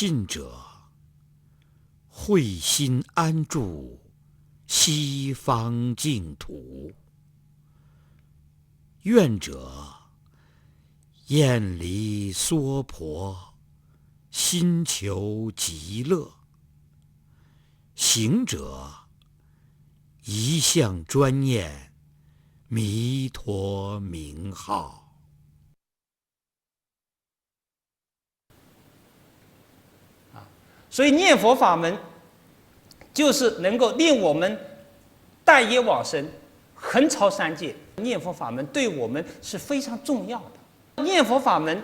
信者，会心安住西方净土；愿者，厌离娑婆，心求极乐；行者，一向专念弥陀名号。所以念佛法门就是能够令我们带业往生，横超三界。念佛法门对我们是非常重要的。念佛法门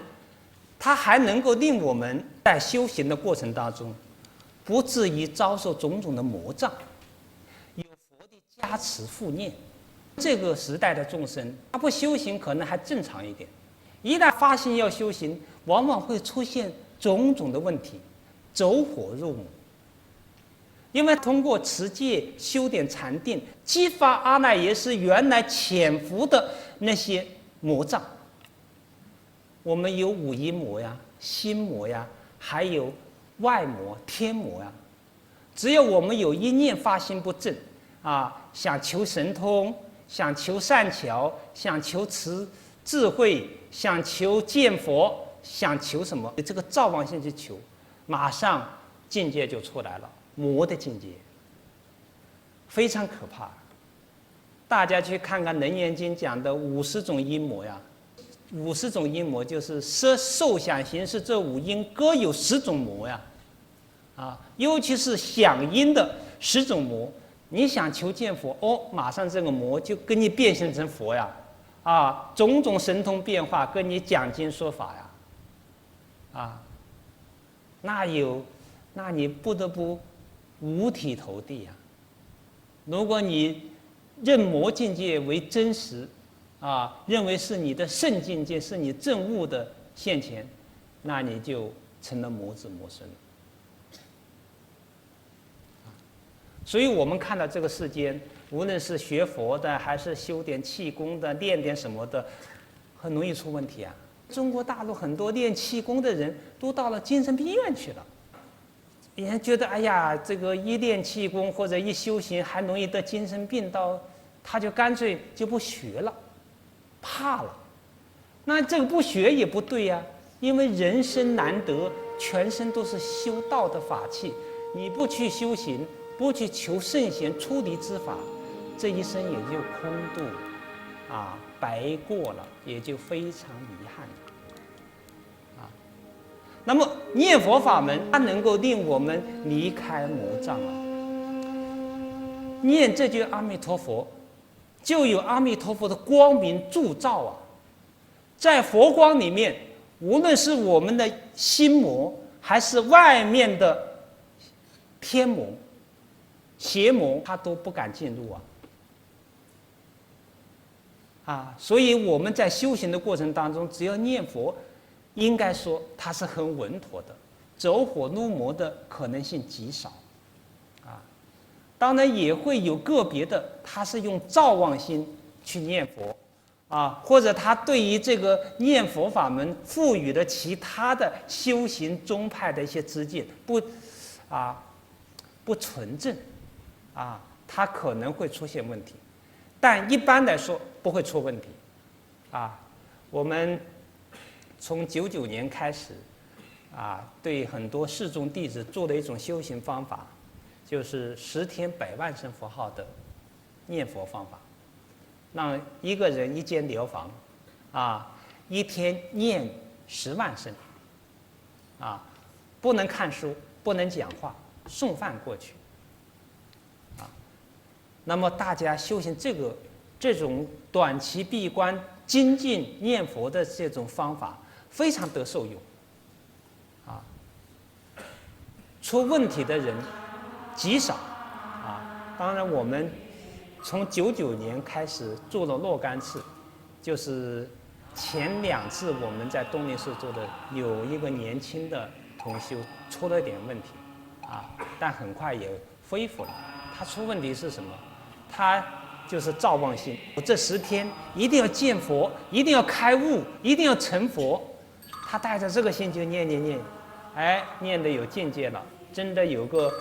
它还能够令我们在修行的过程当中不至于遭受种种的魔障，有佛的加持护念。这个时代的众生他不修行可能还正常一点，一旦发心要修行，往往会出现种种的问题，走火入魔。因为通过持戒修点禅定，激发阿赖耶识原来潜伏的那些魔障。我们有五阴魔呀、心魔呀，还有外魔、天魔呀。只要我们有一念发心不正想求神通，想求善巧，想求智慧，想求见佛，想求什么？这个造妄心去求，马上境界就出来了，魔的境界，非常可怕。大家去看看《楞严经》讲的50种阴魔呀，50种阴魔就是色、受、想、行、识这五阴各有10种魔呀，尤其是想阴的10种魔。你想求见佛，马上这个魔就跟你变形成佛呀，种种神通变化，跟你讲经说法呀，那你不得不五体投地呀。如果你认魔境界为真实，认为是你的圣境界，是你证悟的现前，那你就成了魔子魔孙。所以我们看到这个世间，无论是学佛的，还是修点气功的，练点什么的，很容易出问题啊。中国大陆很多练气功的人都到了精神病院去了。人觉得哎呀，这个一练气功或者一修行还容易得精神病，他就干脆就不学了，怕了。那这个不学也不对呀，因为人生难得，全身都是修道的法器，你不去修行，不去求圣贤出离之法，这一生也就空度白过了，也就非常遗憾了。那么念佛法门，它能够令我们离开魔障念这句阿弥陀佛，就有阿弥陀佛的光明铸造在佛光里面，无论是我们的心魔，还是外面的天魔、邪魔，他都不敢进入所以我们在修行的过程当中，只要念佛，应该说它是很稳妥的，走火入魔的可能性极少当然也会有个别的，他是用造妄心去念佛或者他对于这个念佛法门赋予了其他的修行宗派的一些知见，不纯正他可能会出现问题，但一般来说不会出问题我们从99年开始对很多释众弟子做了一种修行方法，就是10天100万声佛号的念佛方法，让一个人一间疗房一天念10万声不能看书，不能讲话，送饭过去那么大家修行这种短期闭关精进念佛的这种方法非常得受用出问题的人极少当然我们从99年开始做了若干次，就是前2次我们在东林寺做的，有一个年轻的同修出了点问题但很快也恢复了。他出问题是什么？他就是造妄心，我这10天一定要见佛，一定要开悟，一定要成佛。他带着这个心就念，哎，念的有境界了，真的有个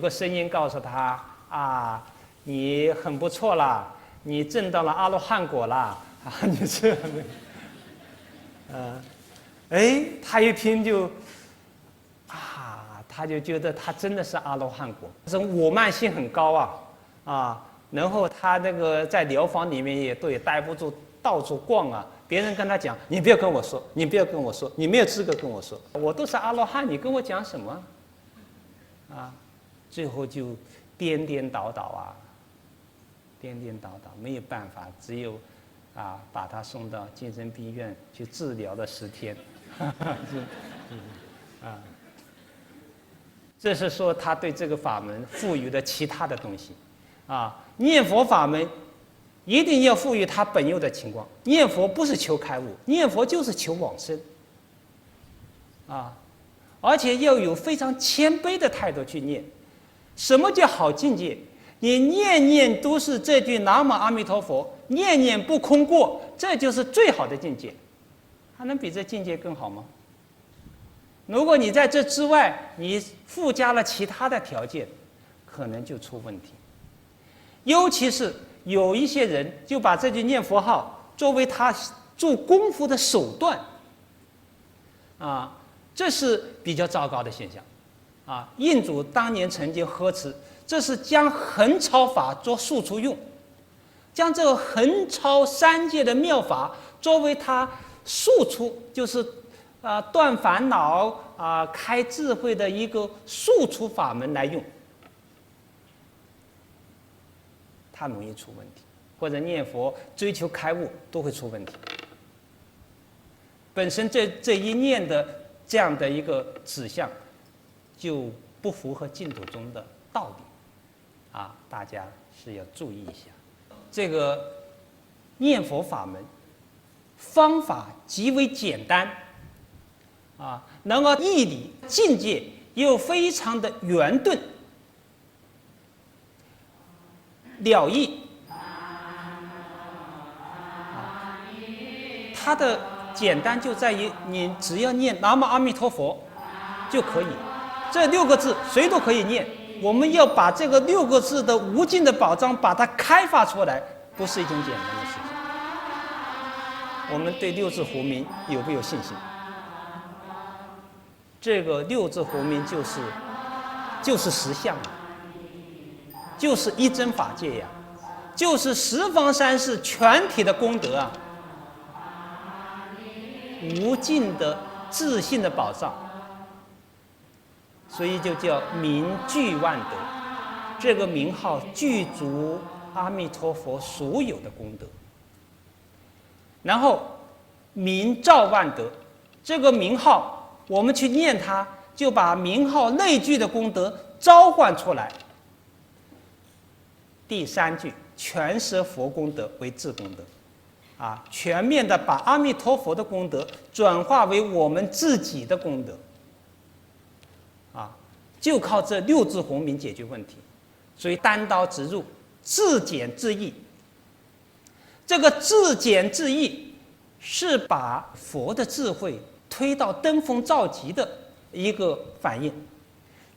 声音告诉他啊，你很不错啦，你证到了阿罗汉果啦，啊，你这样的，哎，他一听就他就觉得他真的是阿罗汉果，这种我慢性很高啊，然后他那个在疗房里面也待不住，到处逛啊。别人跟他讲，你不要跟我说，你不要跟我说，你没有资格跟我说，我都是阿罗汉，你跟我讲什么？啊，最后就颠颠倒倒，没有办法，只有把他送到精神病院去治疗了10天，这是说他对这个法门赋予了其他的东西，念佛法门一定要赋予他本有的情况。念佛不是求开悟，念佛就是求往生，而且要有非常谦卑的态度去念。什么叫好境界？你念念都是这句南无阿弥陀佛，念念不空过，这就是最好的境界。还能比这境界更好吗？如果你在这之外，你附加了其他的条件，可能就出问题。尤其是有一些人就把这句念佛号作为他做功夫的手段，这是比较糟糕的现象。印祖当年曾经呵斥，这是将横超法做输出用，将这个横超三界的妙法作为他输出，就是断烦恼开智慧的一个输出法门来用，它容易出问题，或者念佛追求开悟都会出问题。本身这一念的这样的一个指向，就不符合净土中的道理，大家是要注意一下。这个念佛法门方法极为简单，能够义理境界又非常的圆顿了义，它的简单就在于你只要念南无阿弥陀佛就可以，这6个字谁都可以念。我们要把这个6个字的无尽的宝藏把它开发出来，不是一件简单的事情。我们对6字胡名有没有信心？这个6字胡名就是实相，就是一真法界呀，就是十方三世全体的功德无尽的自信的宝藏，所以就叫名具万德。这个名号具足阿弥陀佛所有的功德，然后名照万德，这个名号我们去念它，就把名号内具的功德召唤出来。第3句全摄佛功德为智功德，全面的把阿弥陀佛的功德转化为我们自己的功德，就靠这6字洪名解决问题。所以单刀直入，自简自义。这个自简自义是把佛的智慧推到登峰造极的一个反应。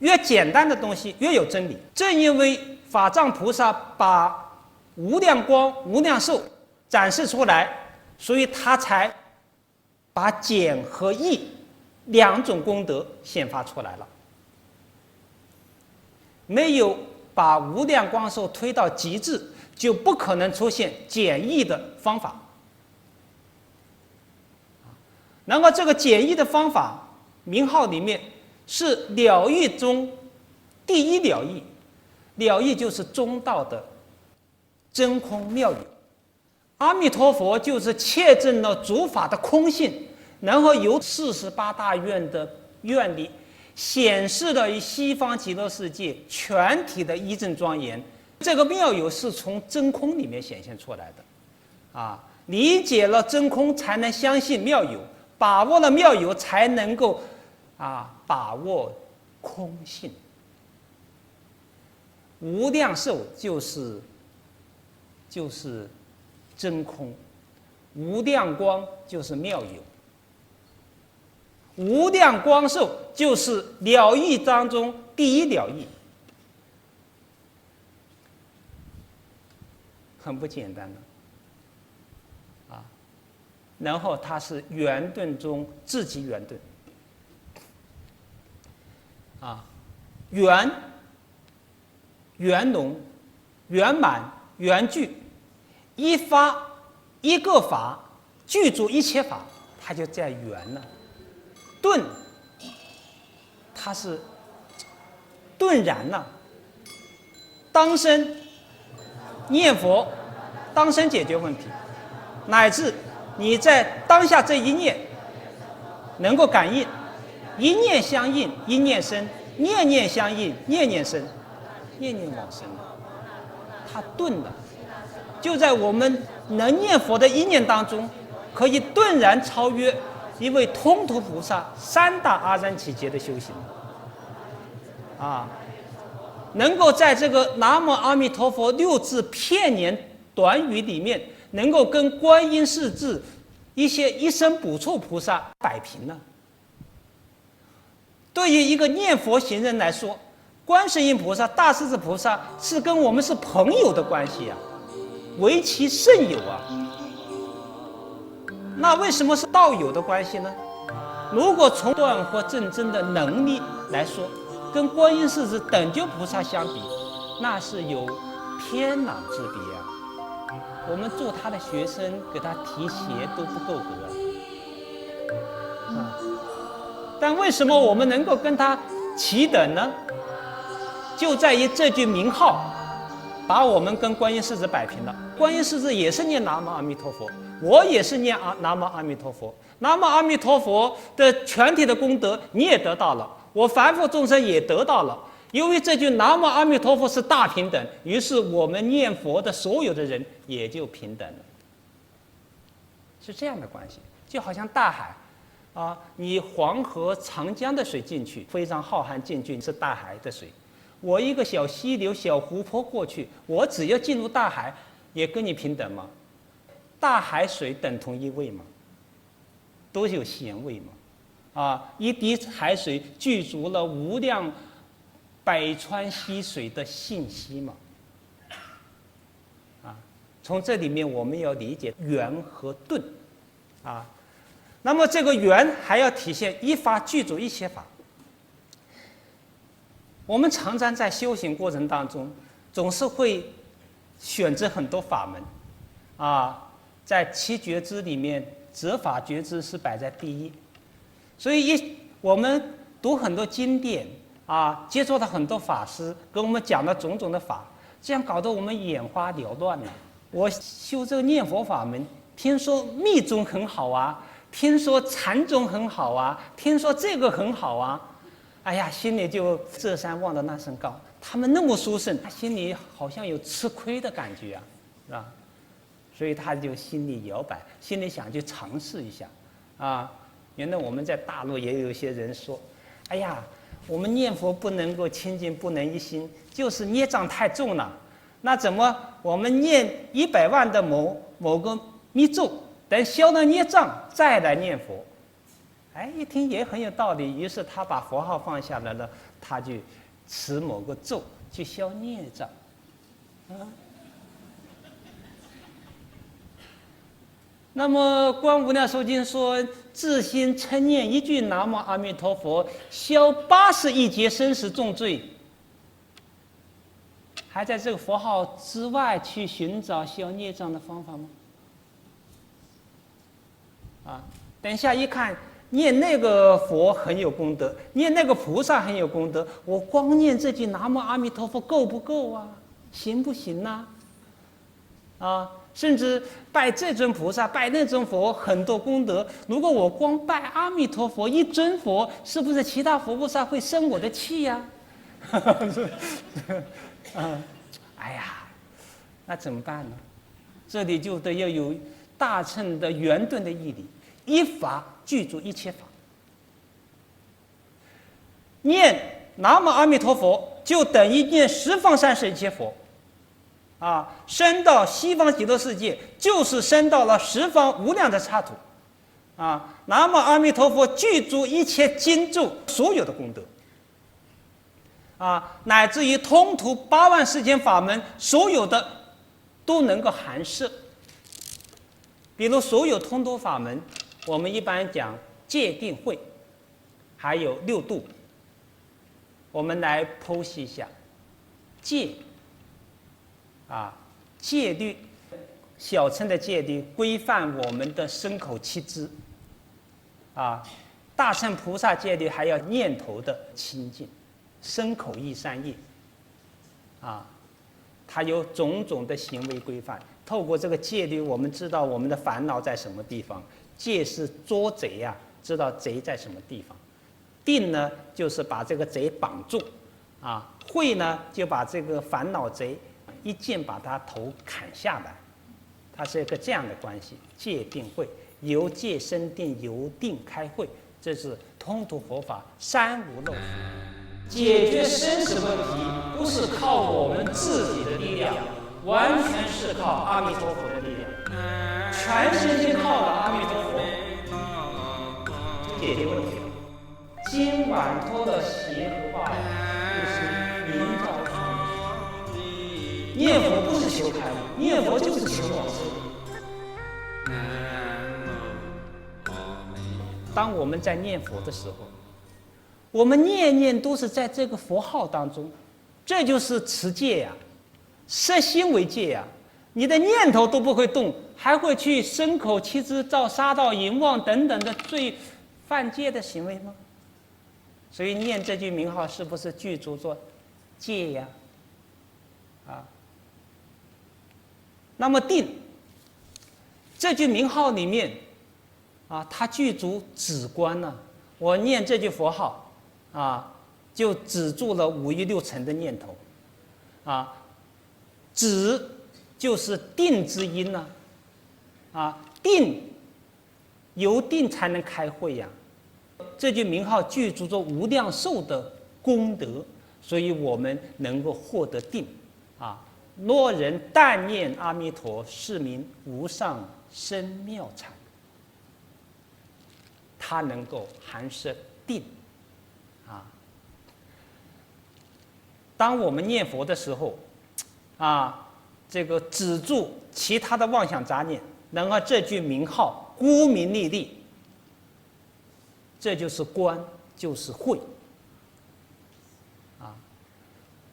越简单的东西越有真理。正因为法藏菩萨把无量光无量寿展示出来，所以他才把简和义2种功德显发出来了。没有把无量光寿推到极致，就不可能出现简易的方法。然后这个简易的方法名号里面是了义中第一了义，了义就是中道的真空妙有。阿弥陀佛就是切证了诸法的空性，然后由48大愿的愿力显示了西方极乐世界全体的一正庄严。这个妙有是从真空里面显现出来的，理解了真空才能相信妙有，把握了妙有才能够把握空性。无量寿就是真空，无量光就是妙有。无量光寿就是了义当中第一了义，很不简单的啊。然后它是圆顿中至极圆顿啊，圆、圆融、圆满、圆具，一发一个法具足一切法，它就在圆了。顿，它是顿然了。当生念佛，当生解决问题，乃至你在当下这一念能够感应，一念相应，一念生；念念相应，念念生，念念往生。它顿了，就在我们能念佛的一念当中，可以顿然超越一位通途菩萨三大阿僧祇劫的修行啊，能够在这个南无阿弥陀佛6字片言短语里面，能够跟观音世智一些一生补处菩萨摆平了。对于一个念佛行人来说，观世音菩萨、大势至菩萨是跟我们是朋友的关系啊，为其甚友啊。那为什么是道友的关系呢？如果从断惑正真的能力来说，跟观音世智等觉菩萨相比，那是有天壤之别啊。我们做他的学生，给他提鞋都不够格啊。但为什么我们能够跟他齐等呢？就在于这句名号，把我们跟观音世智摆平了。观音世智也是念南无阿弥陀佛，我也是念南无阿弥陀佛。南无阿弥陀佛的全体的功德你也得到了，我凡夫众生也得到了。由于这句南无阿弥陀佛是大平等，于是我们念佛的所有的人也就平等了，是这样的关系。就好像大海啊，你黄河、长江的水进去非常浩瀚，进去是大海的水。我一个小溪流、小湖泊过去，我只要进入大海，也跟你平等吗？大海水等同一味吗？都有咸味嘛。啊，一滴海水具足了无量百川溪水的信息嘛。啊，从这里面我们要理解圆和顿。啊，那么这个圆还要体现一法具足一切法。我们常常在修行过程当中，总是会选择很多法门，啊，在七觉支里面，择法觉支是摆在第一，所以我们读很多经典啊，接触到很多法师跟我们讲了种种的法，这样搞得我们眼花缭乱了。我修这个念佛法门，听说密宗很好啊，听说禅宗很好啊，听说这个很好啊。哎呀，心里就这山望着那山高，他们那么殊胜，他心里好像有吃亏的感觉啊，是吧？所以他就心里摇摆，心里想去尝试一下，啊。原来我们在大陆也有一些人说，哎呀，我们念佛不能够清净，不能一心，就是孽障太重了。那怎么我们念100万的某个密咒，等消了孽障再来念佛？哎，一听也很有道理，于是他把佛号放下来了，他就持某个咒去消孽障，啊。那么观无量寿经说，自心称念一句南无阿弥陀佛，消80亿劫生死重罪，还在这个佛号之外去寻找消孽障的方法吗？啊，等一下一看。念那个佛很有功德，念那个菩萨很有功德，我光念这句南无阿弥陀佛够不够啊？行不行呢？啊，甚至拜这尊菩萨、拜那尊佛很多功德，如果我光拜阿弥陀佛一尊佛，是不是其他佛菩萨会生我的气呀？哎呀，那怎么办呢？这里就得要有大乘的圆顿的义理，一法具足一切法。念南无阿弥陀佛，就等于念十方三世一切佛，升到西方极乐世界，就是升到了十方无量的刹土，南无阿弥陀佛具足一切经咒所有的功德，乃至于通途8万世间法门所有的都能够含摄。比如所有通途法门，我们一般讲戒定慧，还有六度，我们来剖析一下戒。戒律，小乘的戒律规范我们的身口七支，大乘菩萨戒律还要念头的清净，身口意三业，它有种种的行为规范。透过这个戒律，我们知道我们的烦恼在什么地方。戒是捉贼呀，知道贼在什么地方。定呢，就是把这个贼绑住，慧呢，就把这个烦恼贼一剑把他头砍下来。它是一个这样的关系，戒定慧，由戒生定，由定开慧，这是通途佛法三无漏学。解决生死问题不是靠我们自己的力量，完全是靠阿弥陀佛的力量，全身心靠了阿弥陀佛解决问题。今晚脱的邪和化，就是明照双目。念佛不是求开悟，念佛就是求往生。当我们在念佛的时候，我们念念都是在这个佛号当中，这就是持戒呀，摄心为戒呀。你的念头都不会动，还会去身口七支造杀盗淫妄等等的罪犯戒的行为吗？所以念这句名号是不是具足做戒呀？那么定这句名号里面它具足止观呢。我念这句佛号就止住了5欲6尘的念头止就是定之因呢定由定才能开慧呀。这句名号具足着无量寿的功德，所以我们能够获得定若人但念阿弥陀，是名无上深妙禅。它能够含摄定当我们念佛的时候这个止住其他的妄想杂念，然后这句名号孤名利利，这就是观，就是慧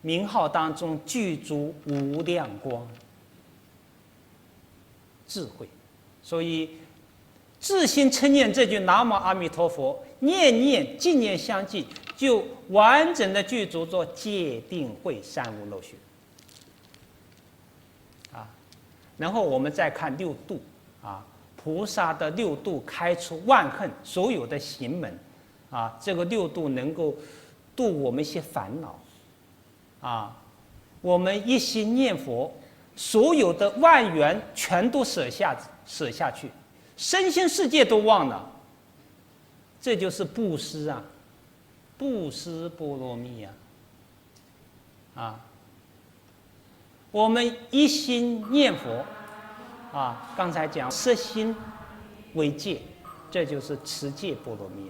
名号当中具足无量光智慧，所以自心称念这句南无阿弥陀佛，念念净念相继，就完整的具足做戒定慧三无漏学然后我们再看六度菩萨的六度开出万恨所有的行门这个六度能够度我们一些烦恼我们一心念佛，所有的万缘全都舍下去，身心世界都忘了，这就是布施布施波罗蜜我们一心念佛刚才讲摄心为戒，这就是持戒波罗蜜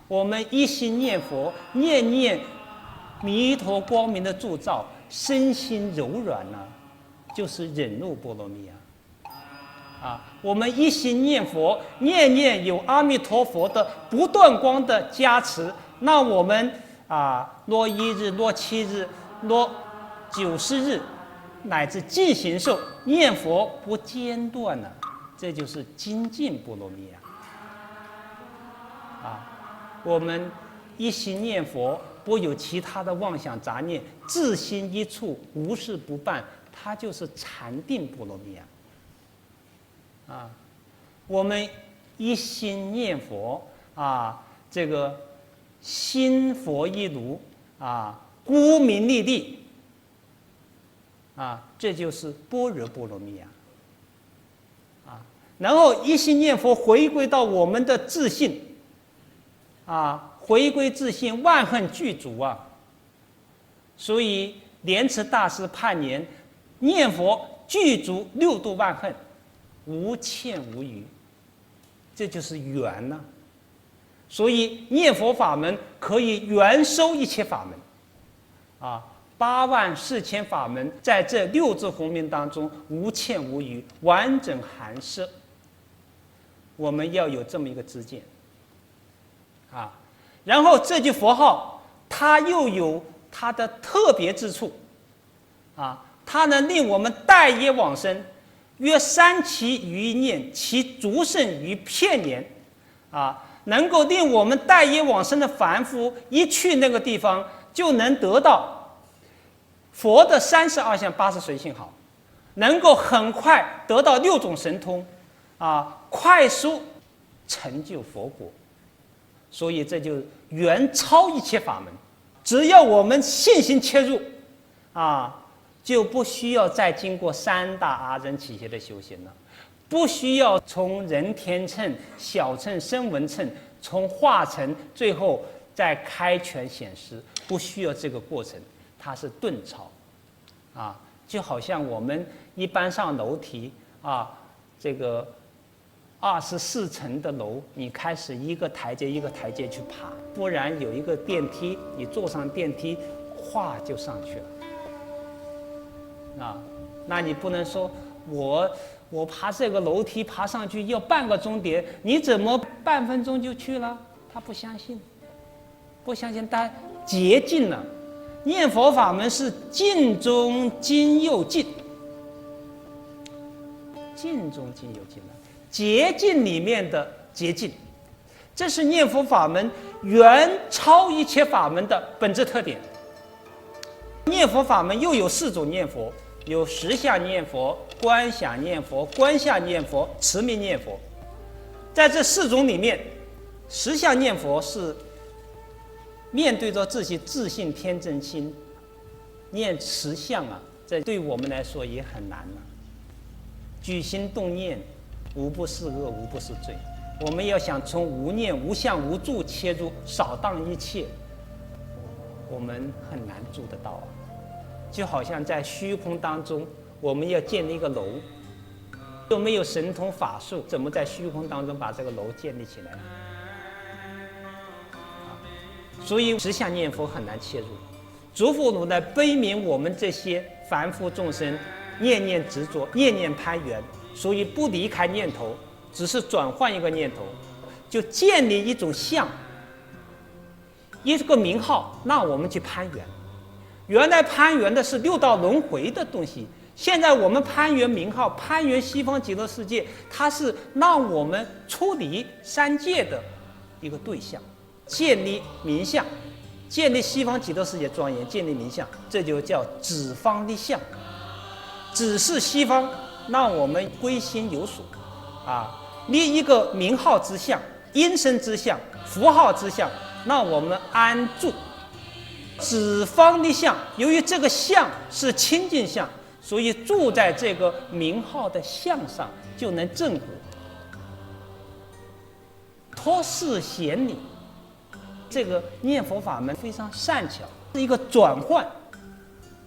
我们一心念佛，念念弥陀光明的铸造，身心柔软就是忍辱波罗蜜我们一心念佛，念念有阿弥陀佛的不断光的加持，那我们若1日，若7日，若90日，乃至尽形寿，念佛不间断这就是精进波罗蜜我们一心念佛，不有其他的妄想杂念，自心一处，无事不办，它就是禅定波罗蜜我们一心念佛这个心佛一如孤名利利这就是般若波罗蜜然后一心念佛，回归到我们的自信回归自信，万恨具足所以莲池大师判言，念佛具足6度万恨，无欠无余这就是圆呢。所以念佛法门可以圆收一切法门，84000法门在这6字洪名当中无欠无余，完整含摄。我们要有这么一个知见，然后这句佛号它又有它的特别之处，它能令我们待业往生，约3期余念，其足胜于片年，能够令我们待业往生的凡夫一去那个地方就能得到佛的32相80随性好，能够很快得到6种神通，快速成就佛国。所以这就远超一切法门。只要我们信心切入，就不需要再经过3大阿僧祇劫的修行了。不需要从人天乘、小乘、声闻乘，从化成，最后再开权显示，不需要这个过程，它是顿超，就好像我们一般上楼梯，这个24层的楼，你开始一个台阶一个台阶去爬，不然有一个电梯，你坐上电梯，哗就上去了，那你不能说我爬这个楼梯爬上去要半个钟点，你怎么半分钟就去了？他不相信，他竭尽了。念佛法门是尽中精又尽，尽中精又尽了，竭尽里面的竭尽，这是念佛法门远超一切法门的本质特点。念佛法门又有4种念佛，有实相念佛、观想念佛、观相念佛、持名念佛。在这4种里面，实相念佛是面对着自己自信天真心念实相，这对我们来说也很难了。举心动念，无不是恶，无不是罪。我们要想从无念、无相、无住切入，扫荡一切，我们很难做得到。就好像在虚空当中，我们要建立一个楼，又没有神通法术，怎么在虚空当中把这个楼建立起来？所以实相念佛很难切入。诸佛如来悲悯我们这些凡夫众生，念念执着，念念攀缘，所以不离开念头，只是转换一个念头，就建立一种相，一个名号，让我们去攀缘。原来攀缘的是6道轮回的东西，现在我们攀缘名号，攀缘西方极乐世界，它是让我们出离3界的一个对象，建立名相，建立西方极乐世界庄严，建立名相，这就叫指方立相。指示西方，让我们归心有所，立一个名号之相、音声之相、符号之相，让我们安住。指方立相，由于这个相是清净相，所以住在这个名号的相上，就能正果。托事显理，这个念佛法门非常善巧，是一个转换。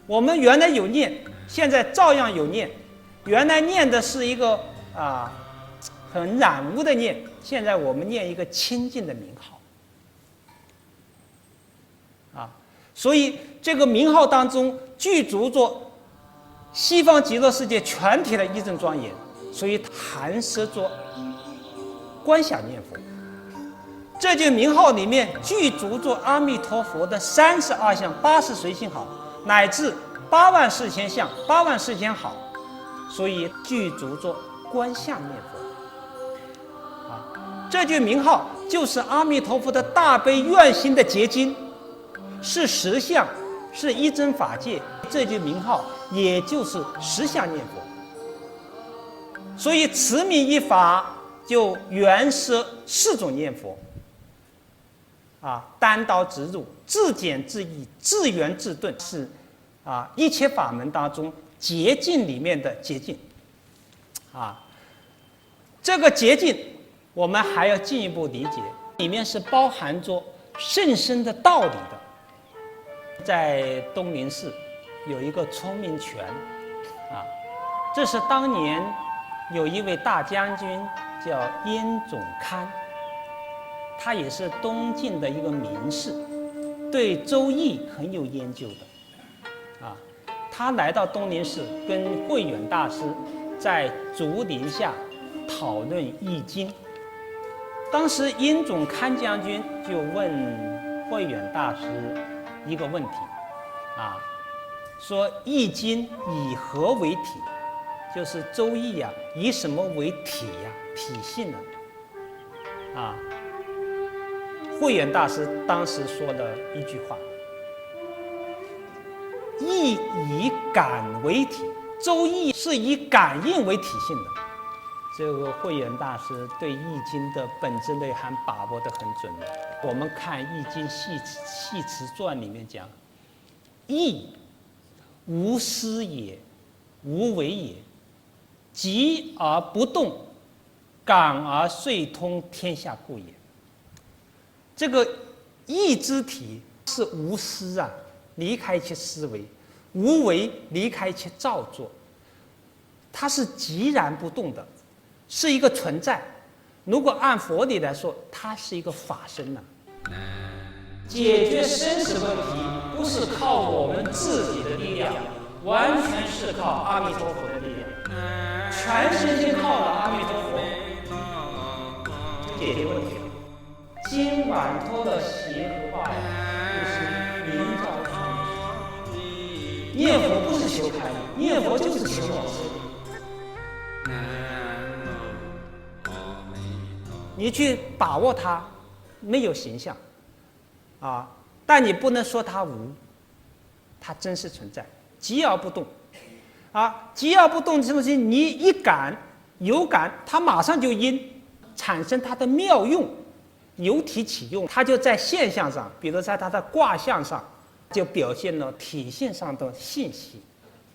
我们原来有念，现在照样有念。原来念的是一个很染污的念，现在我们念一个清净的名号。所以这个名号当中具足着西方极乐世界全体的一真庄严，所以含摄着观想念佛。这句名号里面具足着阿弥陀佛的32相80随性好，乃至84000相84000好，所以具足着观相念佛。这句名号就是阿弥陀佛的大悲愿心的结晶，是实相，是一真法界。这句名号也就是实相念佛。所以持名一法就原摄4种念佛，单刀直入，自简自义，自圆自顿，是一切法门当中捷径里面的捷径。这个捷径我们还要进一步理解，里面是包含着甚深的道理的。在东林寺有一个聪明泉，这是当年有一位大将军叫殷总堪，他也是东晋的一个名士，对《周易》很有研究的。他来到东林寺，跟慧远大师在竹林下讨论《易经》。当时殷总堪将军就问慧远大师一个问题，说《易经》以何为体？就是《周易》以什么为体体系呢？慧远大师当时说了一句话：“易以感为体，《周易》是以感应为体性的。”这个慧远大师对《易经》的本质内涵把握得很准的。我们看《易经系辞传》里面讲：“易，无思也，无为也，急而不动，感而遂通天下故也。”这个易之体是无思离开其思维；无为，离开其造作。它是寂然不动的，是一个存在。如果按佛理来说，它是一个法身解决生死问题不是靠我们自己的力量，完全是靠阿弥陀佛的力量，全身心靠了阿弥陀佛解决问题。今晚脱的邪和化就是明照创世。念佛不是求开悟，念佛就是求往生。你去把握它，没有形象但你不能说它无，它真实存在，急而不动急而不动这东西，你一感有感，它马上就产生它的妙用，由体起用，它就在现象上，比如在它的卦象上，就表现了体现上的信息。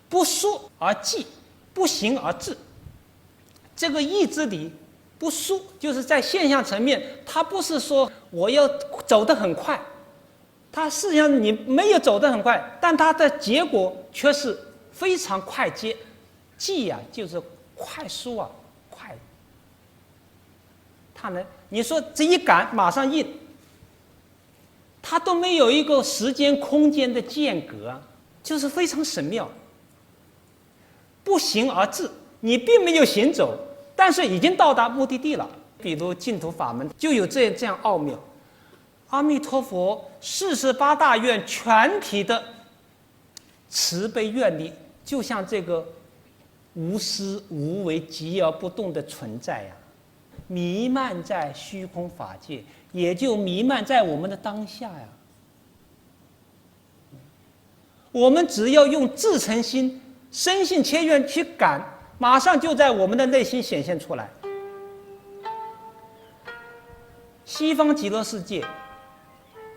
不说而记，不行而治。这个意之理不输，就是在现象层面，它不是说我要走得很快，它实际上你没有走得很快，但它的结果却是非常快捷。记就是快速快。它呢，你说这一感马上应，它都没有一个时间空间的间隔就是非常神妙。不行而至，你并没有行走，但是已经到达目的地了。比如净土法门就有这样奥妙。阿弥陀佛48大愿全体的慈悲愿力，就像这个无私无为寂而不动的存在弥漫在虚空法界，也就弥漫在我们的当下我们只要用至诚心深信切愿去感，马上就在我们的内心显现出来。西方极乐世界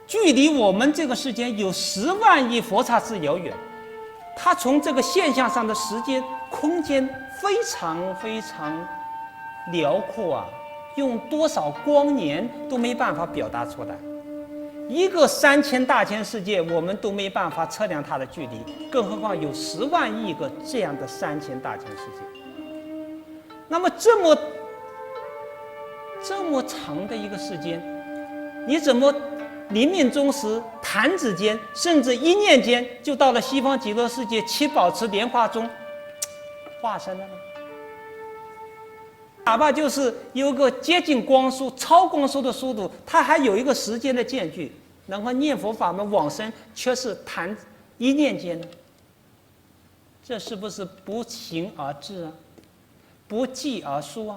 距离我们这个世间有10万亿佛刹之遥远，它从这个现象上的时间空间非常非常辽阔用多少光年都没办法表达出来。一个3000大千世界我们都没办法测量它的距离，更何况有10万亿个这样的3000大千世界。那么这么长的一个时间，你怎么临命终时弹指间，甚至一念间就到了西方极乐世界七宝池莲花中化身了呢？哪怕就是有个接近光速、超光速的速度，它还有一个时间的间距，然后念佛法门往生却是弹一念间呢？这是不是不行而至不记而书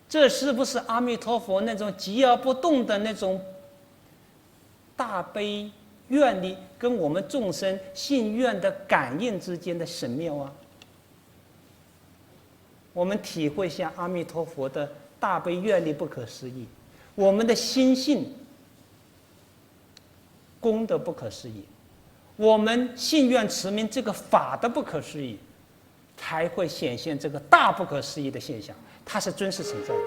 这是不是阿弥陀佛那种急而不动的那种大悲愿力，跟我们众生信愿的感应之间的神妙我们体会一下阿弥陀佛的大悲愿力不可思议，我们的心性功德不可思议，我们信愿持名这个法的不可思议，才会显现这个大不可思议的现象。它是真实存在的，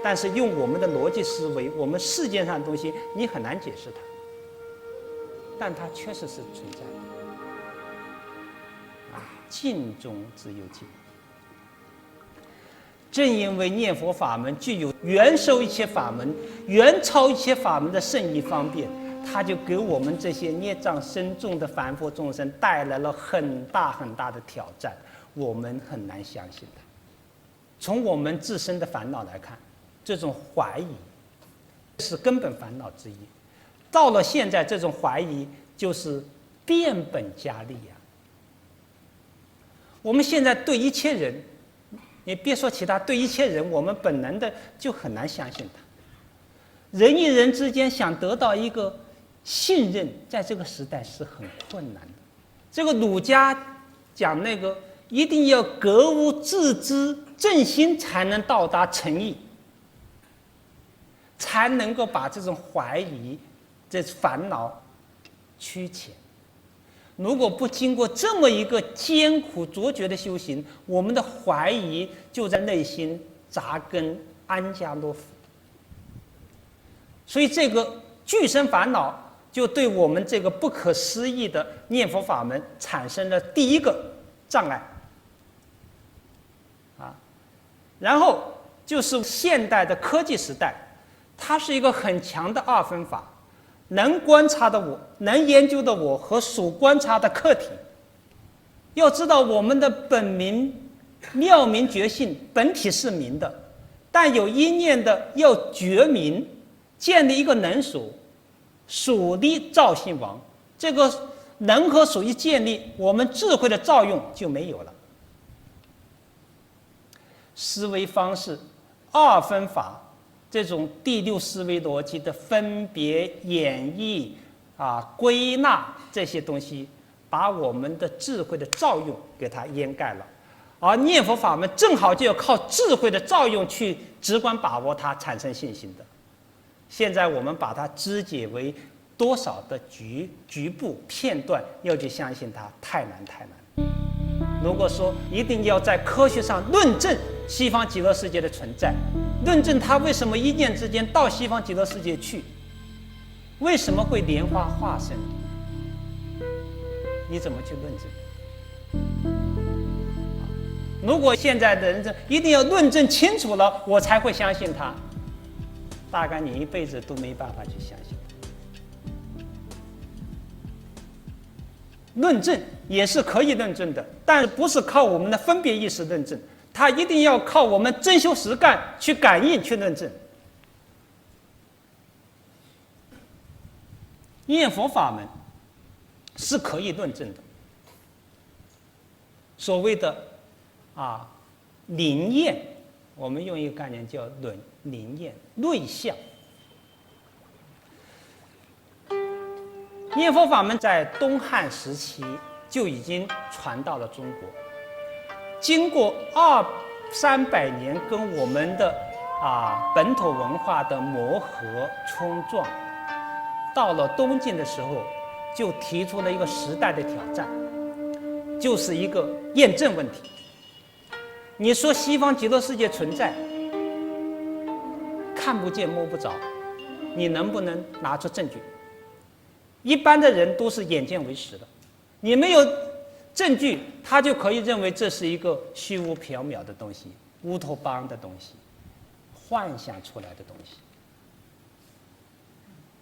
但是用我们的逻辑思维，我们世界上的东西你很难解释它，但它确实是存在的境中只有境。正因为念佛法门具有圆收一切法门、圆超一切法门的圣意方便，它就给我们这些孽障深重的凡夫众生带来了很大很大的挑战，我们很难相信它。从我们自身的烦恼来看，这种怀疑是根本烦恼之一。到了现在，这种怀疑就是变本加厉呀。我们现在对一切人，你别说其他，对一切人，我们本能的就很难相信他。人与人之间想得到一个信任，在这个时代是很困难的。这个儒家讲那个，一定要格物致知，正心才能到达诚意，才能够把这种怀疑、这烦恼驱遣。如果不经过这么一个艰苦卓绝的修行，我们的怀疑就在内心扎根安家落府。所以这个具生烦恼，就对我们这个不可思议的念佛法门产生了第一个障碍。然后就是现代的科技时代，它是一个很强的二分法。能观察的我，能研究的我和所观察的客体，要知道我们的本明妙明觉性本体是明的，但有一念的要觉明，建立一个能所，所立造性王。这个能和所一建立，我们智慧的造用就没有了。思维方式二分法。这种第六思维逻辑的分别、演绎、归纳这些东西，把我们的智慧的造用给它掩盖了。而念佛法门正好就要靠智慧的造用去直观把握它，产生信心的。现在我们把它肢解为多少的局部片段，要去相信它，太难太难。如果说一定要在科学上论证西方极乐世界的存在，论证它为什么一念之间到西方极乐世界去，为什么会莲花化身，你怎么去论证？如果现在的人一定要论证清楚了，我才会相信他，大概你一辈子都没办法去相信。论证也是可以论证的，但不是靠我们的分别意识论证，它一定要靠我们真修实干去感应去论证。念佛法门是可以论证的，所谓的灵验，我们用一个概念叫灵验类象。念佛法门在东汉时期就已经传到了中国，经过200-300年跟我们的本土文化的磨合冲撞，到了东晋的时候，就提出了一个时代的挑战，就是一个验证问题。你说西方极乐世界存在，看不见摸不着，你能不能拿出证据？一般的人都是眼见为实的，你没有证据，他就可以认为这是一个虚无缥缈的东西，乌托邦的东西，幻想出来的东西。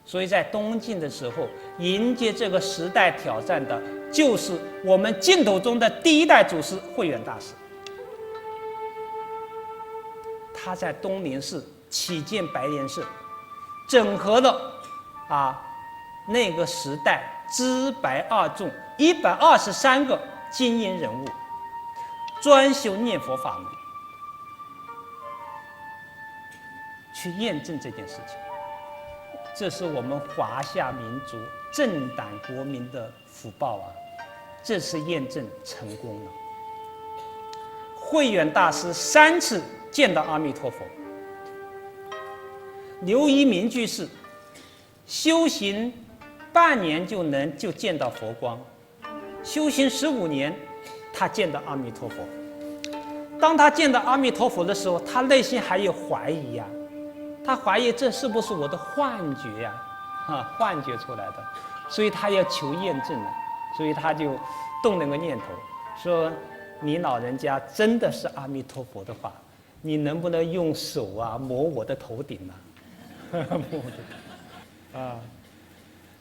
所以在东晋的时候，迎接这个时代挑战的，就是我们净土宗的第一代祖师慧远大师。他在东林寺起建白莲社，整合了那个时代知白二众123个精英人物，专修念佛法门，去验证这件事情。这是我们华夏民族正胆国民的福报啊！这次验证成功了。慧远大师3次见到阿弥陀佛。刘一明居士修行半年就见到佛光，修行15年，他见到阿弥陀佛。当他见到阿弥陀佛的时候，他内心还有怀疑呀，他怀疑这是不是我的幻觉呀？幻觉出来的，所以他要求验证了，所以他就动了个念头，说：“你老人家真的是阿弥陀佛的话，你能不能用手啊摸我的头顶啊？摸我的头啊！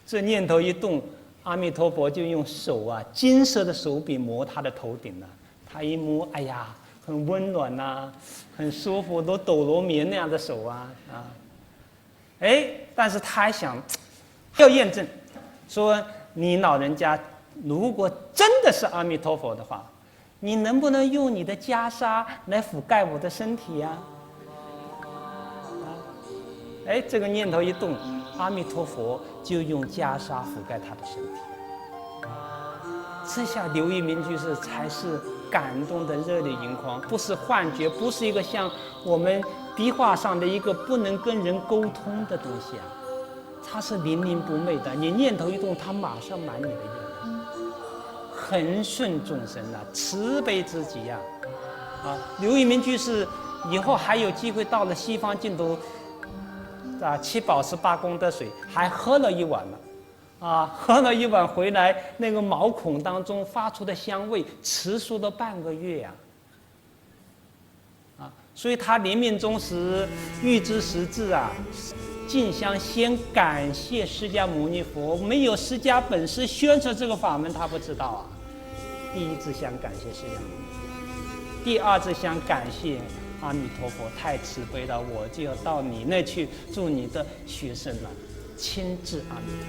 这念头一动，阿弥陀佛就用手啊，金色的手柄摸他的头顶了。他一摸，哎呀，很温暖呐，很舒服，都抖罗棉那样的手啊啊！哎，但是他还想要验证，说你老人家如果真的是阿弥陀佛的话，你能不能用你的袈裟来覆盖我的身体呀？哎，这个念头一动，阿弥陀佛就用袈裟覆盖他的身体。这下刘一明居士才是感动的热泪盈眶，不是幻觉，不是一个像我们笔画上的一个不能跟人沟通的东西啊，它是灵灵不昧的。你念头一动，它马上满你的愿，恒顺众生啊，慈悲之极呀！啊，刘一明居士以后还有机会到了西方净土。7宝18功德水，还喝了一碗呢，喝了一碗回来，那个毛孔当中发出的香味持续了半个月呀，所以他临命终时欲知实质啊，尽香先感谢释迦牟尼佛，没有释迦本师宣传这个法门，他不知道啊。第一支香感谢释迦牟尼佛，第二支香感谢阿弥陀佛，太慈悲了，我就要到你那去做你的学生了，亲自阿弥陀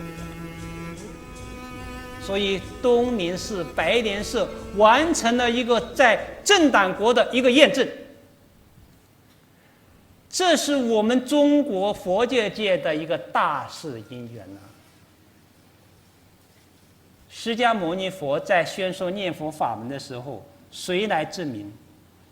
佛。所以东林寺、白莲社完成了一个在正党国的一个验证，这是我们中国佛教界的一个大事因缘啊。释迦牟尼佛在宣说念佛法门的时候，谁来证明？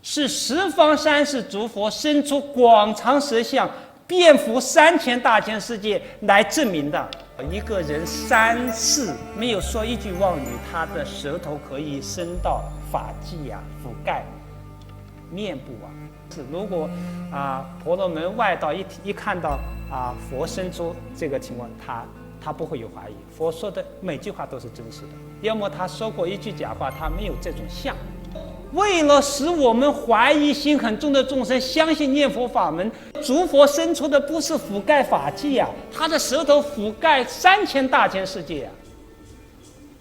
是十方三世诸佛生出广长舌相，遍伏3000大千世界来证明的。一个人3世没有说一句妄语，他的舌头可以伸到发际啊，覆盖面部啊。如果婆罗门外道一看到佛生出这个情况，他不会有怀疑，佛说的每句话都是真实的。要么他说过一句假话，他没有这种相。为了使我们怀疑心很重的众生相信念佛法门，诸佛生出的不是覆盖法际啊，他的舌头覆盖3000大千世界啊，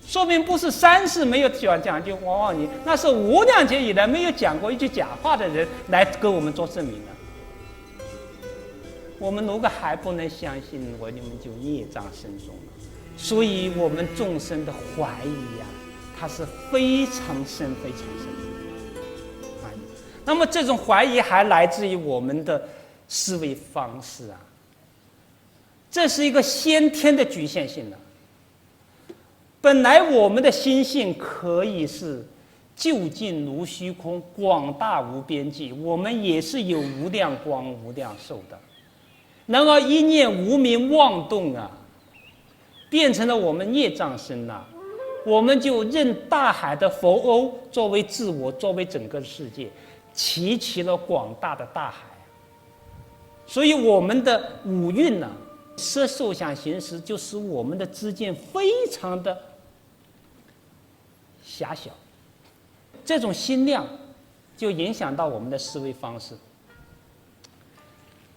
说明不是3世没有讲究往往你，那是无量劫以来没有讲过一句假话的人来给我们做证明的。我们如果还不能相信，你们就业障深重了。所以我们众生的怀疑啊，它是非常深非常深的。那么这种怀疑还来自于我们的思维方式啊，这是一个先天的局限性的。本来我们的心性可以是究竟如虚空，广大无边际，我们也是有无量光无量寿的。然而一念无明妄动啊，变成了我们业障身啊，我们就认大海的佛欧作为自我，作为整个世界，齐齐了广大的大海。所以我们的五蕴呢，色受想行识，就使我们的知见非常的狭小，这种心量就影响到我们的思维方式，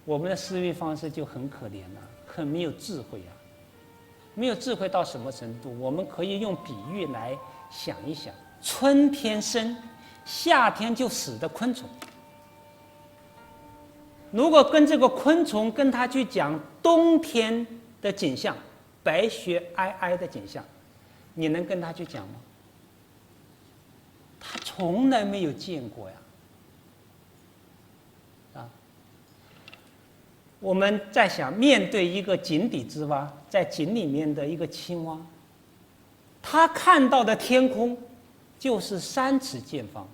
我们的思维方式就很可怜了，很没有智慧啊。没有智慧到什么程度？我们可以用比喻来想一想：春天生，夏天就死的昆虫。如果跟这个昆虫跟他去讲冬天的景象，白雪皑皑的景象，你能跟他去讲吗？他从来没有见过呀。我们在想，面对一个井底之蛙，在井里面的一个青蛙，他看到的天空就是3尺见方，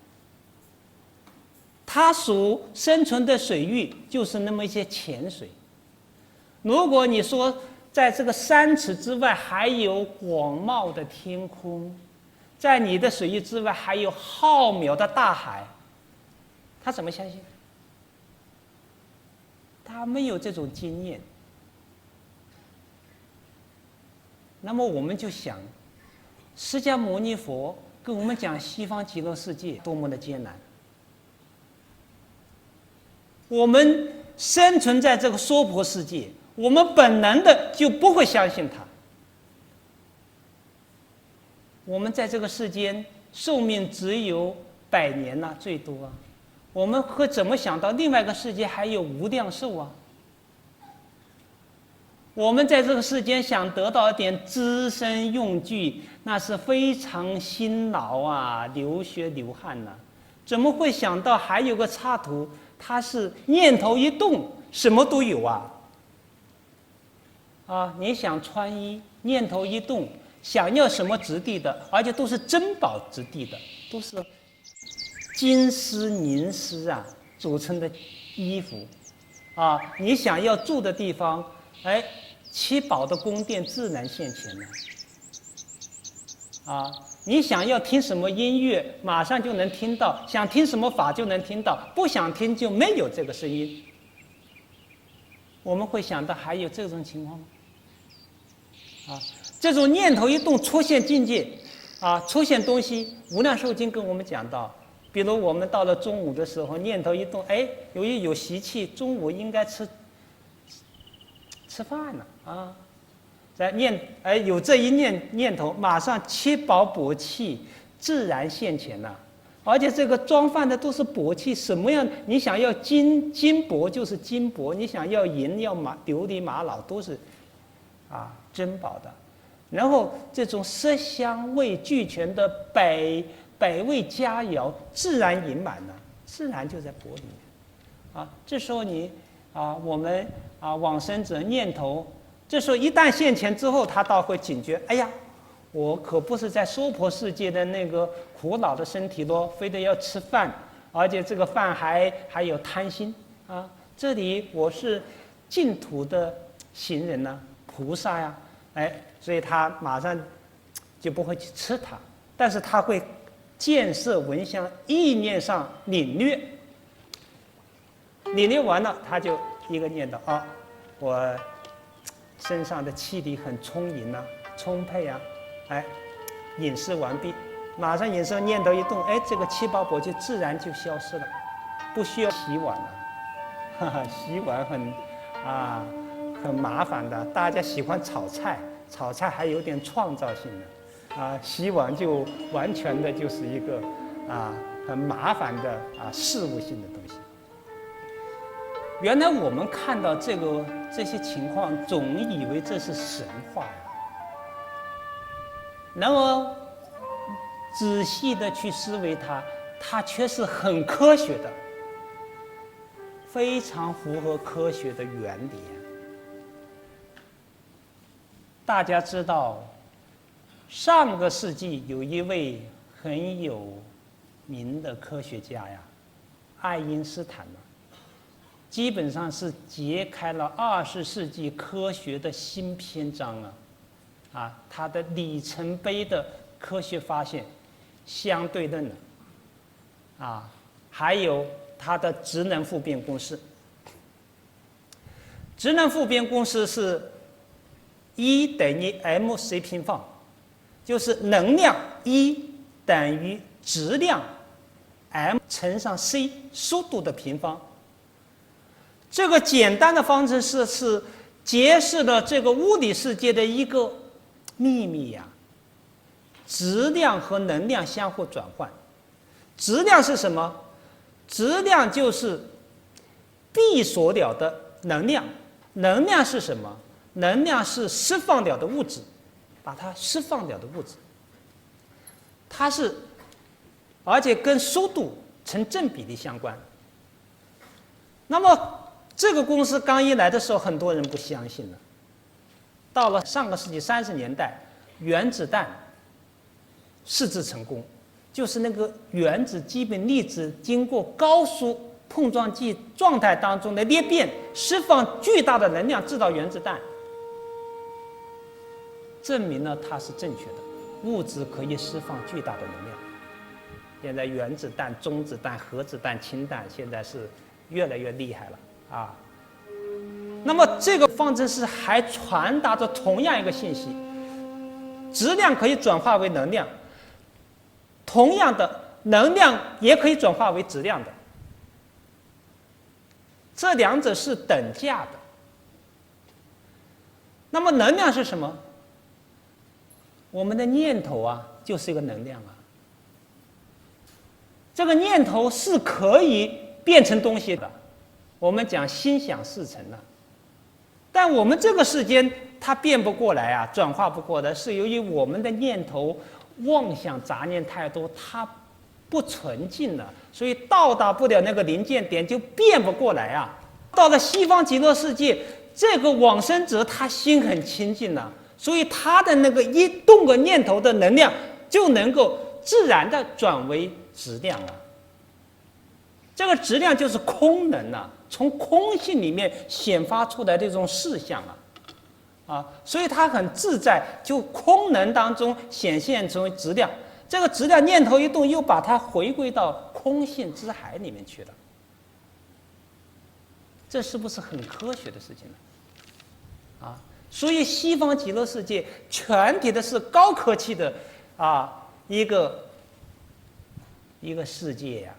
它所生存的水域就是那么一些浅水。如果你说在这个3尺之外还有广袤的天空，在你的水域之外还有浩渺的大海，他怎么相信？他没有这种经验。那么我们就想，释迦牟尼佛跟我们讲西方极乐世界多么的艰难，我们生存在这个娑婆世界，我们本能的就不会相信它。我们在这个世间寿命只有100年呐，最多啊。我们会怎么想到另外一个世界还有无量寿啊？我们在这个世间想得到一点资身用具，那是非常辛劳啊，流血流汗呐。怎么会想到还有个插图，它是念头一动，什么都有啊？啊，你想穿衣，念头一动，想要什么质地的，而且都是珍宝质地的，都是金丝、银丝啊组成的衣服，啊，你想要住的地方，哎，七宝的宫殿自然现前了，啊，你想要听什么音乐，马上就能听到；想听什么法就能听到，不想听就没有这个声音。我们会想到还有这种情况吗？啊，这种念头一动，出现境界，啊，出现东西。无量寿经跟我们讲到，比如我们到了中午的时候，念头一动，哎，由于有习气，中午应该吃饭了啊。在有这一念头，马上七宝帛器自然现前了，而且这个装饭的都是帛器，什么样？你想要金帛就是金帛，你想要银要琉璃玛瑙都是珍宝的。然后这种色香味俱全的百味佳肴自然盈满了，自然就在钵里面啊。这时候我们往生者念头。这时候一旦现前之后，他倒会警觉，哎呀，我可不是在娑婆世界的那个苦恼的身体咯，非得要吃饭，而且这个饭还有贪心啊。这里我是净土的行人呢，菩萨呀，哎，所以他马上就不会去吃它，但是他会见色闻香，意念上领略，领略完了，他就一个念头啊，我身上的气力很充盈啊，充沛啊，哎，饮食完毕，马上饮食念头一动，哎，这个七宝帛就自然就消失了，不需要洗碗了，哈哈，洗碗很麻烦的，大家喜欢炒菜，炒菜还有点创造性的，洗碗就完全的就是一个很麻烦的事务性的东西。原来我们看到这些情况，总以为这是神话呀。然而仔细的去思维它却是很科学的，非常符合科学的原理。大家知道，上个世纪有一位很有名的科学家呀，爱因斯坦嘛。基本上是揭开了20世纪科学的新篇章他的里程碑的科学发现，相对论还有他的质能复变公式。质能复变公式是E等于 mc 平方，就是能量E等于质量 m 乘上 c 速度的平方。这个简单的方程式是揭示了这个物理世界的一个秘密呀。质量和能量相互转换。质量是什么？质量就是闭锁了的能量。能量是什么？能量是释放了的物质，把它释放了的物质。它是，而且跟速度成正比例相关。那么这个公式刚一来的时候，很多人不相信了。到了上个世纪30年代，原子弹试制成功，就是那个原子基本粒子经过高速碰撞剂状态当中的裂变，释放巨大的能量，制造原子弹，证明了它是正确的，物质可以释放巨大的能量。现在原子弹、中子弹、核子弹、氢弹现在是越来越厉害了。那么这个方程式还传达着同样一个信息：质量可以转化为能量，同样的能量也可以转化为质量的。这两者是等价的。那么能量是什么？我们的念头啊，就是一个能量啊。这个念头是可以变成东西的，我们讲心想事成了。但我们这个世间它变不过来啊，转化不过来，是由于我们的念头妄想杂念太多，它不纯净了，所以到达不了那个临界点，就变不过来啊。到了西方极乐世界，这个往生者他心很清净了，所以他的那个一动个念头的能量就能够自然的转为质量啊。这个质量就是空能啊，从空性里面显发出来的这种事相啊，所以它很自在，就空能当中显现成为质量。这个质量念头一动，又把它回归到空性之海里面去了。这是不是很科学的事情呢？所以西方极乐世界全体的是高科技的一个世界呀，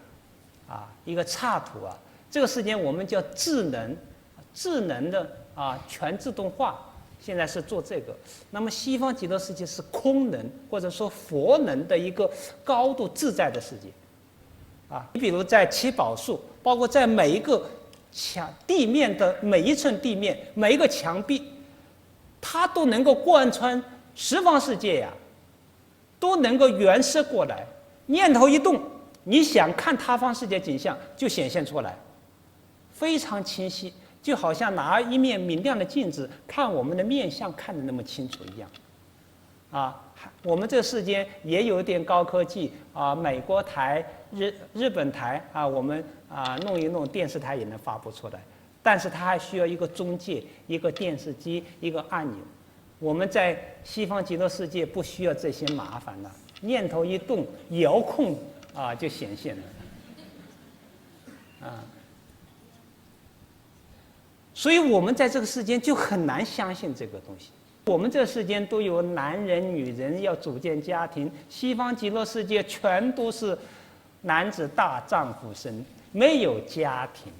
一个刹土啊。这个世界我们叫智能的全自动化，现在是做这个。那么西方极乐世界是空能或者说佛能的一个高度自在的世界你比如在七宝树，包括在每一个地面的每一寸地面，每一个墙壁，它都能够贯穿十方世界呀，都能够原摄过来。念头一动，你想看他方世界景象就显现出来，非常清晰，就好像拿一面明亮的镜子看我们的面相看得那么清楚一样我们这个世间也有一点高科技美国台、日本台我们弄一弄，电视台也能发布出来，但是它还需要一个中介，一个电视机，一个按钮。我们在西方极乐世界不需要这些麻烦了，念头一动，遥控就显现了所以我们在这个世间就很难相信这个东西。我们这个世间都有男人女人要组建家庭，西方极乐世界全都是男子大丈夫身，没有家庭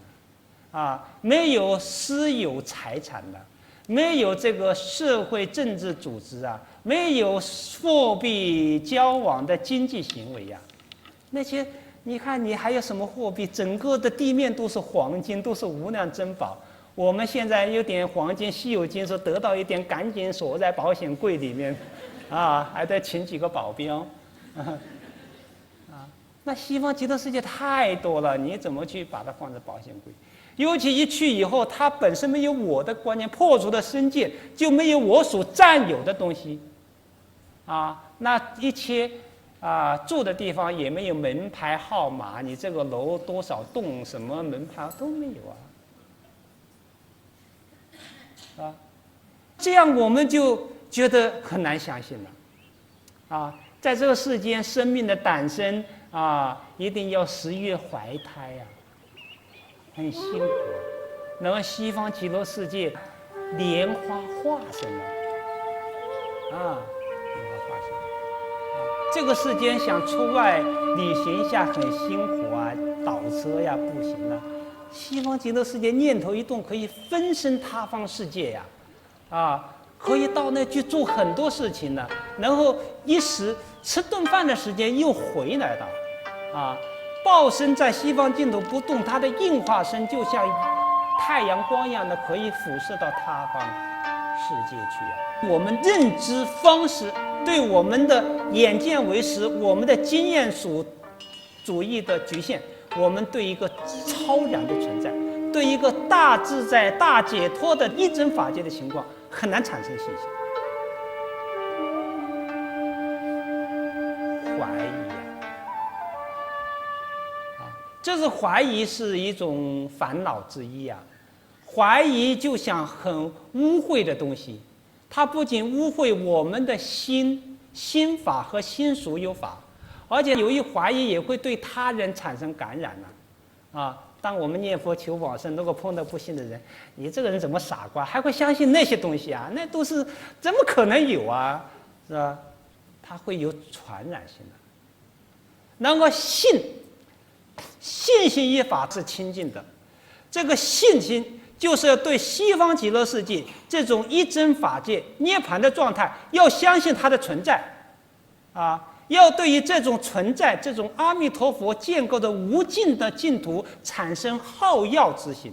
没有私有财产的，没有这个社会政治组织没有货币交往的经济行为那些你看你还有什么货币？整个的地面都是黄金，都是无量珍宝。我们现在有点黄金稀有金，说得到一点赶紧锁在保险柜里面还得请几个保镖那西方极乐世界太多了，你怎么去把它放在保险柜？尤其一去以后，它本身没有我的观念，破除了身界，就没有我所占有的东西那一切住的地方也没有门牌号码，你这个楼多少栋什么门牌都没有这样我们就觉得很难相信了在这个世间生命的诞生一定要10月怀胎很辛苦那么西方极乐世界莲花化身了莲花化身这个世间想出外旅行一下很辛苦倒车不行西方极乐世界念头一动，可以分身他方世界可以到那去做很多事情呢，然后一时吃顿饭的时间又回来了报身在西方净土不动，它的应化身就像太阳光一样的，可以辐射到他方世界去我们认知方式对我们的眼见为实，我们的经验主义的局限，我们对一个超然的存在，对一个大自在大解脱的一真法界的情况很难产生信心。怀疑这是怀疑是一种烦恼之一怀疑就像很污秽的东西，它不仅污秽我们的心法和心所有法，而且由于怀疑也会对他人产生感染当我们念佛求往生，如果碰到不信的人，你这个人怎么傻瓜，还会相信那些东西那都是怎么可能有是吧？它会有传染性的。那么信心一法是清净的，这个信心就是要对西方极乐世界这种一真法界涅槃的状态，要相信它的存在，要对于这种存在，这种阿弥陀佛建构的无尽的净土产生好乐之心，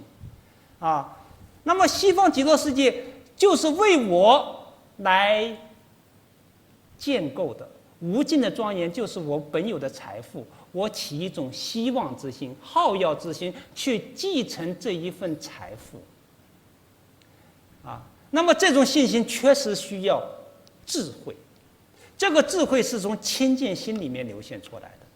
那么西方极乐世界就是为我来建构的，无尽的庄严就是我本有的财富，我起一种希望之心、好乐之心，去继承这一份财富，那么这种信心确实需要智慧，这个智慧是从清净心里面流现出来的，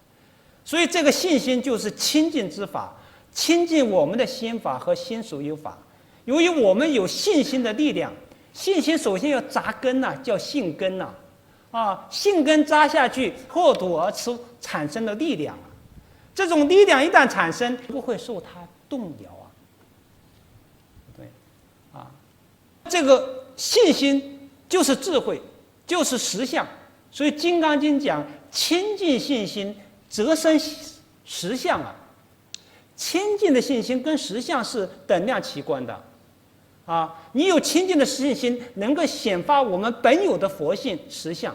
所以这个信心就是清净之法，清净我们的心法和心所有法。由于我们有信心的力量，信心首先要扎根叫信根信根扎下去，破土而出，产生了力量这种力量一旦产生，不会受它动摇这个信心就是智慧，就是实相。所以《金刚经》讲清净信心则生实相清净的信心跟实相是等量齐观的你有清净的信心，能够显发我们本有的佛性实相，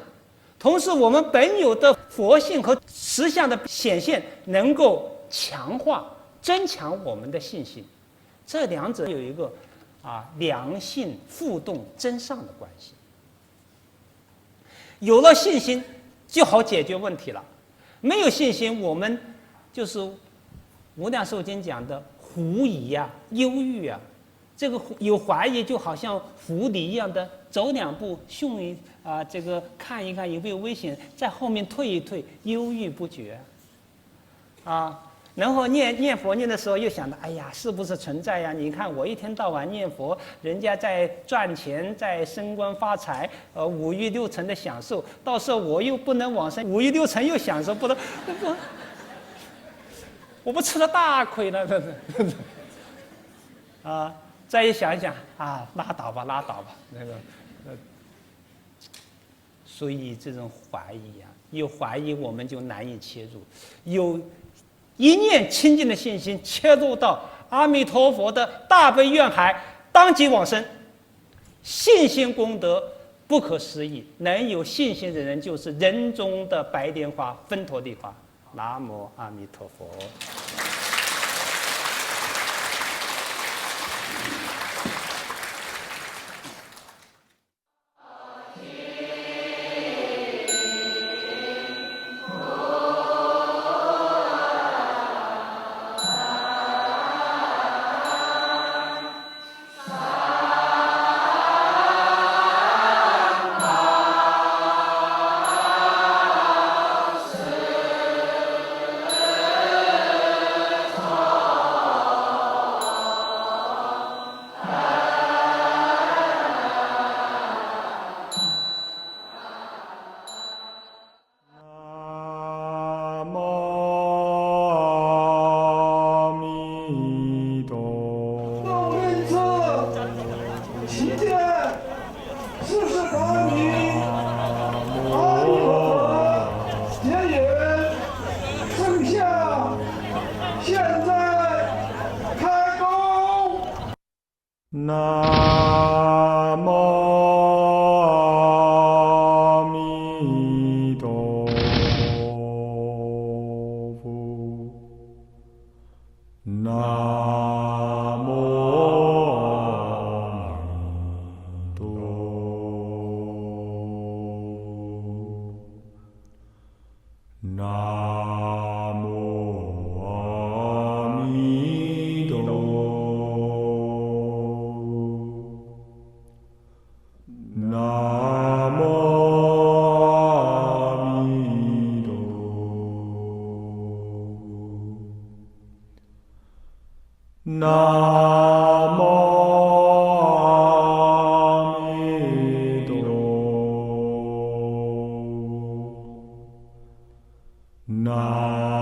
同时我们本有的佛性和实相的显现能够强化增强我们的信心，这两者有一个良性互动增上的关系。有了信心就好解决问题了，没有信心我们就是无量寿经讲的狐疑忧郁这个有怀疑就好像狐狸一样的走两步凶这个看一看有没有危险，在后面退一退，忧郁不决然后念佛念的时候又想到，哎呀，是不是存在呀？你看我一天到晚念佛，人家在赚钱，在升官发财，五欲六尘的享受，到时候我又不能往生，五欲六尘又享受不能，我不吃了大亏了，这是再一想一想拉倒吧，那个所以这种怀疑有怀疑我们就难以切入，有一念清净的信心切入到阿弥陀佛的大悲愿海，当即往生，信心功德不可思议，能有信心的人就是人中的白莲花、分陀地花。南无阿弥陀佛。南